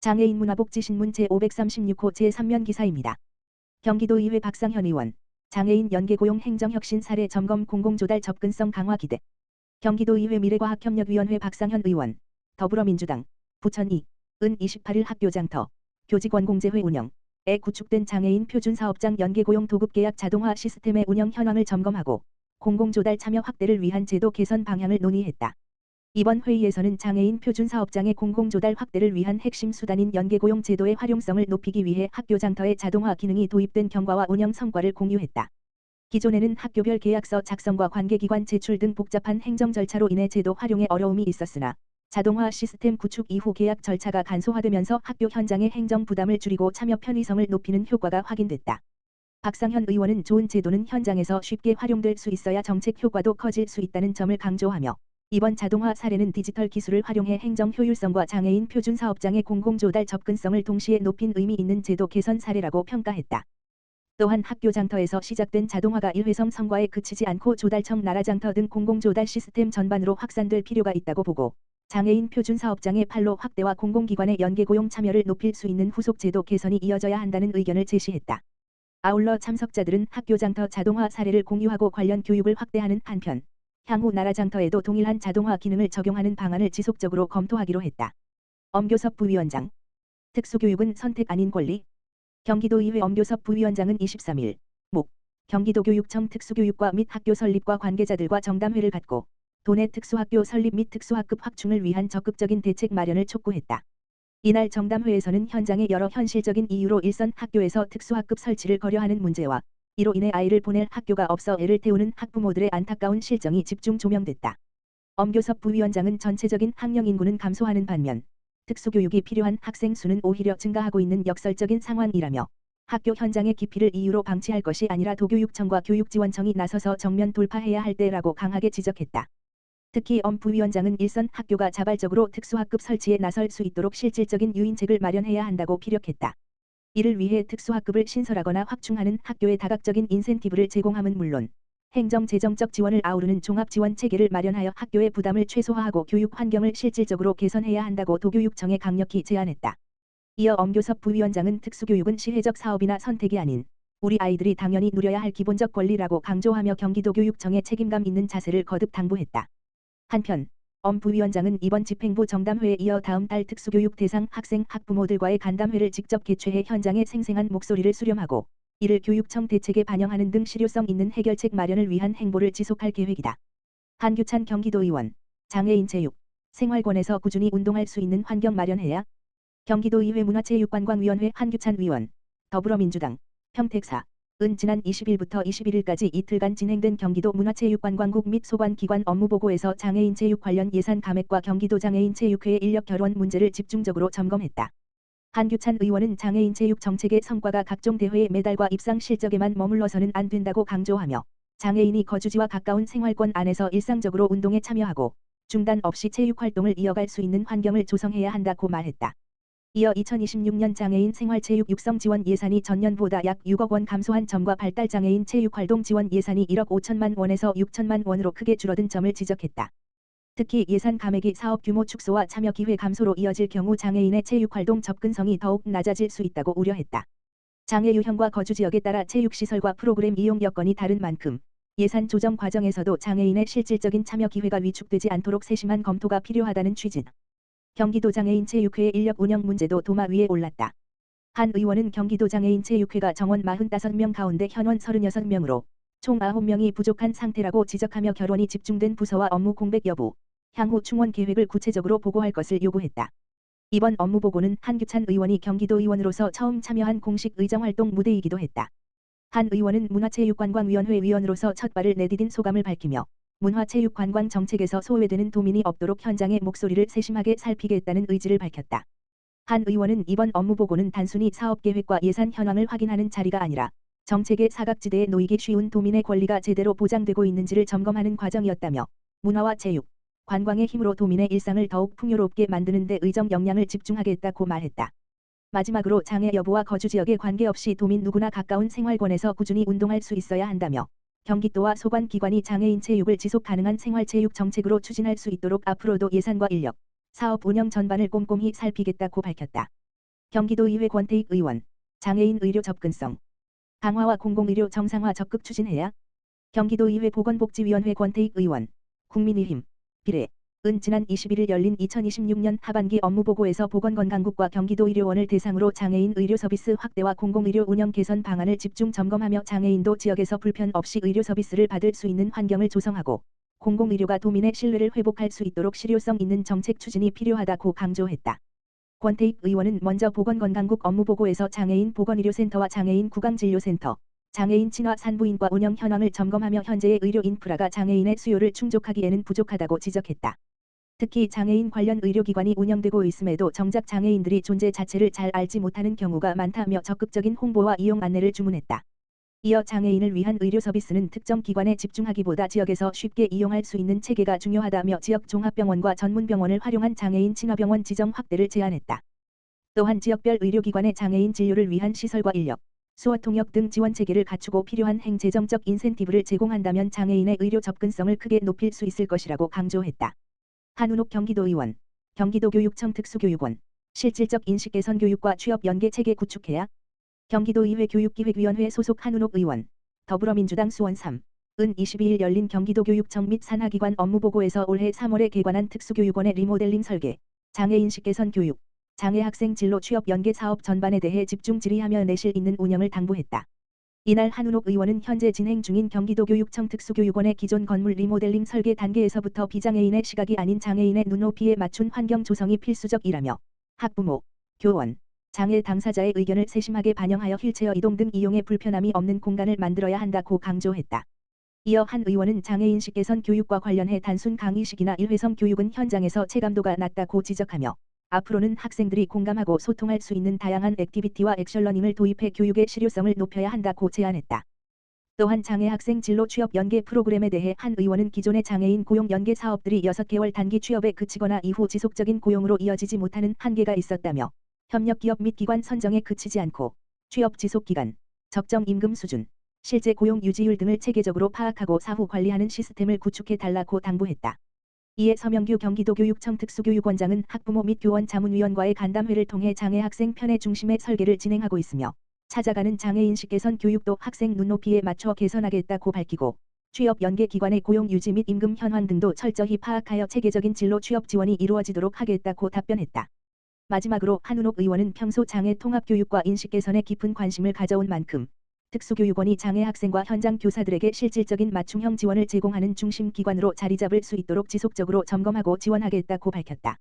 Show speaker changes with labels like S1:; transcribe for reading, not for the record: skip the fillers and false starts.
S1: 장애인 문화복지신문 제536호 제3면 기사입니다. 경기도의회 박상현 의원, 장애인 연계고용 행정혁신 사례 점검 공공조달 접근성 강화 기대. 경기도의회 미래과학협력위원회 박상현 의원, 더불어민주당, 부천 2은 28일 학교장터, 교직원공제회 운영에 구축된 장애인 표준사업장 연계고용 도급계약 자동화 시스템의 운영 현황을 점검하고 공공조달 참여 확대를 위한 제도 개선 방향을 논의했다. 이번 회의에서는 장애인 표준사업장의 공공조달 확대를 위한 핵심 수단인 연계고용 제도의 활용성을 높이기 위해 학교장터에 자동화 기능이 도입된 경과와 운영 성과를 공유했다. 기존에는 학교별 계약서 작성과 관계기관 제출 등 복잡한 행정 절차로 인해 제도 활용에 어려움이 있었으나 자동화 시스템 구축 이후 계약 절차가 간소화되면서 학교 현장의 행정 부담을 줄이고 참여 편의성을 높이는 효과가 확인됐다. 박상현 의원은 좋은 제도는 현장에서 쉽게 활용될 수 있어야 정책 효과도 커질 수 있다는 점을 강조하며 이번 자동화 사례는 디지털 기술을 활용해 행정 효율성과 장애인 표준사업장의 공공조달 접근성을 동시에 높인 의미 있는 제도 개선 사례라고 평가했다. 또한 학교장터에서 시작된 자동화가 일회성 성과에 그치지 않고 조달청 나라장터 등 공공조달 시스템 전반으로 확산될 필요가 있다고 보고 장애인 표준사업장의 판로 확대와 공공기관의 연계고용 참여를 높일 수 있는 후속 제도 개선이 이어져야 한다는 의견을 제시했다. 아울러 참석자들은 학교장터 자동화 사례를 공유하고 관련 교육을 확대하는 한편 향후 나라장터에도 동일한 자동화 기능을 적용하는 방안을 지속적으로 검토하기로 했다. 엄교섭 부위원장, 특수교육은 선택 아닌 권리. 경기도의회 엄교섭 부위원장은 23일 경기도교육청 특수교육과 및 학교 설립과 관계자들과 정담회를 갖고 도내 특수학교 설립 및 특수학급 확충을 위한 적극적인 대책 마련을 촉구했다. 이날 정담회에서는 현장의 여러 현실적인 이유로 일선 학교에서 특수학급 설치를 거려하는 문제와 이로 인해 아이를 보낼 학교가 없어 애를 태우는 학부모들의 안타까운 실정이 집중 조명됐다. 엄교섭 부위원장은 전체적인 학령 인구는 감소하는 반면 특수교육이 필요한 학생 수는 오히려 증가하고 있는 역설적인 상황이라며 학교 현장의 기피를 이유로 방치할 것이 아니라 도교육청과 교육지원청이 나서서 정면 돌파해야 할 때라고 강하게 지적했다. 특히 엄 부위원장은 일선 학교가 자발적으로 특수학급 설치에 나설 수 있도록 실질적인 유인책을 마련해야 한다고 피력했다. 이를 위해 특수학급을 신설하거나 확충하는 학교에 다각적인 인센티브를 제공함은 물론 행정 재정적 지원을 아우르는 종합지원 체계를 마련하여 학교의 부담을 최소화하고 교육 환경을 실질적으로 개선해야 한다고 도교육청에 강력히 제안했다. 이어 엄교섭 부위원장은 특수교육은 시혜적 사업이나 선택이 아닌 우리 아이들이 당연히 누려야 할 기본적 권리라고 강조하며 경기도교육청의 책임감 있는 자세를 거듭 당부했다. 한편 엄 부위원장은 이번 집행부 정담회에 이어 다음 달 특수교육 대상 학생 학부모들과의 간담회를 직접 개최해 현장의 생생한 목소리를 수렴하고 이를 교육청 대책에 반영하는 등 실효성 있는 해결책 마련을 위한 행보를 지속할 계획이다. 한규찬 경기도의원, 장애인 체육, 생활권에서 꾸준히 운동할 수 있는 환경 마련해야. 경기도의회 문화체육관광위원회 한규찬 의원, 더불어민주당, 평택4은 지난 20일부터 21일까지 이틀간 진행된 경기도 문화체육관광국 및 소관기관 업무보고에서 장애인 체육 관련 예산 감액과 경기도 장애인 체육회의 인력 결원 문제를 집중적으로 점검했다. 한규찬 의원은 장애인 체육 정책의 성과가 각종 대회의 메달과 입상 실적에만 머물러서는 안 된다고 강조하며 장애인이 거주지와 가까운 생활권 안에서 일상적으로 운동에 참여하고 중단 없이 체육 활동을 이어갈 수 있는 환경을 조성해야 한다고 말했다. 이어 2026년 장애인 생활체육 육성 지원 예산이 전년보다 약 6억 원 감소한 점과 발달장애인 체육활동 지원 예산이 1억 5천만 원에서 6천만 원으로 크게 줄어든 점을 지적했다. 특히 예산 감액이 사업 규모 축소와 참여 기회 감소로 이어질 경우 장애인의 체육활동 접근성이 더욱 낮아질 수 있다고 우려했다. 장애 유형과 거주 지역에 따라 체육시설과 프로그램 이용 여건이 다른 만큼 예산 조정 과정에서도 장애인의 실질적인 참여 기회가 위축되지 않도록 세심한 검토가 필요하다는 취지. 경기도 장애인 체육회의 인력 운영 문제도 도마 위에 올랐다. 한 의원은 경기도 장애인 체육회가 정원 45명 가운데 현원 36명으로 총 9명이 부족한 상태라고 지적하며 결원이 집중된 부서와 업무 공백 여부, 향후 충원 계획을 구체적으로 보고할 것을 요구했다. 이번 업무 보고는 한규찬 의원이 경기도의원으로서 처음 참여한 공식 의정활동 무대이기도 했다. 한 의원은 문화체육관광위원회 위원으로서 첫 발을 내디딘 소감을 밝히며 문화체육관광 정책에서 소외되는 도민이 없도록 현장의 목소리를 세심하게 살피겠다는 의지를 밝혔다. 한 의원은 이번 업무 보고는 단순히 사업계획과 예산 현황을 확인하는 자리가 아니라 정책의 사각지대에 놓이기 쉬운 도민의 권리가 제대로 보장되고 있는지를 점검하는 과정이었다며 문화와 체육, 관광의 힘으로 도민의 일상을 더욱 풍요롭게 만드는 데 의정 역량을 집중하겠다고 말했다. 마지막으로 장애 여부와 거주 지역에 관계없이 도민 누구나 가까운 생활권에서 꾸준히 운동할 수 있어야 한다며 경기도와 소관기관이 장애인 체육을 지속 가능한 생활체육 정책으로 추진할 수 있도록 앞으로도 예산과 인력, 사업 운영 전반을 꼼꼼히 살피겠다고 밝혔다. 경기도의회 권태익 의원, 장애인 의료 접근성 강화와 공공의료 정상화 적극 추진해야. 경기도의회 보건복지위원회 권태익 의원, 국민의힘, 비례, 은 지난 21일 열린 2026년 하반기 업무보고에서 보건건강국과 경기도의료원을 대상으로 장애인 의료 서비스 확대와 공공의료 운영 개선 방안을 집중 점검하며 장애인도 지역에서 불편 없이 의료 서비스를 받을 수 있는 환경을 조성하고 공공의료가 도민의 신뢰를 회복할 수 있도록 실효성 있는 정책 추진이 필요하다고 강조했다. 권태익 의원은 먼저 보건건강국 업무보고에서 장애인 보건의료센터와 장애인 구강진료센터, 장애인 친화 산부인과 운영 현황을 점검하며 현재의 의료 인프라가 장애인의 수요를 충족하기에는 부족하다고 지적했다. 특히 장애인 관련 의료기관이 운영되고 있음에도 정작 장애인들이 존재 자체를 잘 알지 못하는 경우가 많다며 적극적인 홍보와 이용 안내를 주문했다. 이어 장애인을 위한 의료 서비스는 특정 기관에 집중하기보다 지역에서 쉽게 이용할 수 있는 체계가 중요하다며 지역 종합병원과 전문병원을 활용한 장애인 친화병원 지정 확대를 제안했다. 또한 지역별 의료기관의 장애인 진료를 위한 시설과 인력, 수어 통역 등 지원 체계를 갖추고 필요한 행재정적 인센티브를 제공한다면 장애인의 의료 접근성을 크게 높일 수 있을 것이라고 강조했다. 한운옥 경기도의원, 경기도교육청 특수교육원, 실질적 인식 개선 교육과 취업 연계 체계 구축해야. 경기도의회 교육기획위원회 소속 한운옥 의원, 더불어민주당 수원 3, 은 22일 열린 경기도교육청 및 산하기관 업무보고에서 올해 3월에 개관한 특수교육원의 리모델링 설계, 장애인식 개선 교육, 장애 학생 진로 취업 연계 사업 전반에 대해 집중 질의하며 내실 있는 운영을 당부했다. 이날 한운옥 의원은 현재 진행 중인 경기도교육청 특수교육원의 기존 건물 리모델링 설계 단계에서부터 비장애인의 시각이 아닌 장애인의 눈높이에 맞춘 환경 조성이 필수적이라며 학부모, 교원, 장애 당사자의 의견을 세심하게 반영하여 휠체어 이동 등 이용에 불편함이 없는 공간을 만들어야 한다고 강조했다. 이어 한 의원은 장애인식 개선 교육과 관련해 단순 강의식이나 일회성 교육은 현장에서 체감도가 낮다고 지적하며 앞으로는 학생들이 공감하고 소통할 수 있는 다양한 액티비티와 액션러닝을 도입해 교육의 실효성을 높여야 한다고 제안했다. 또한 장애 학생 진로 취업 연계 프로그램에 대해 한 의원은 기존의 장애인 고용 연계 사업들이 6개월 단기 취업에 그치거나 이후 지속적인 고용으로 이어지지 못하는 한계가 있었다며 협력 기업 및 기관 선정에 그치지 않고 취업 지속 기간, 적정 임금 수준, 실제 고용 유지율 등을 체계적으로 파악하고 사후 관리하는 시스템을 구축해 달라고 당부했다. 이에 서명규 경기도교육청 특수교육원장은 학부모 및 교원 자문위원과의 간담회를 통해 장애 학생 편의 중심의 설계를 진행하고 있으며 찾아가는 장애인식 개선 교육도 학생 눈높이에 맞춰 개선하겠다고 밝히고 취업 연계 기관의 고용 유지 및 임금 현황 등도 철저히 파악하여 체계적인 진로 취업 지원이 이루어지도록 하겠다고 답변했다. 마지막으로 한운옥 의원은 평소 장애 통합 교육과 인식 개선에 깊은 관심을 가져온 만큼 특수교육원이 장애 학생과 현장 교사들에게 실질적인 맞춤형 지원을 제공하는 중심 기관으로 자리 잡을 수 있도록 지속적으로 점검하고 지원하겠다고 밝혔다.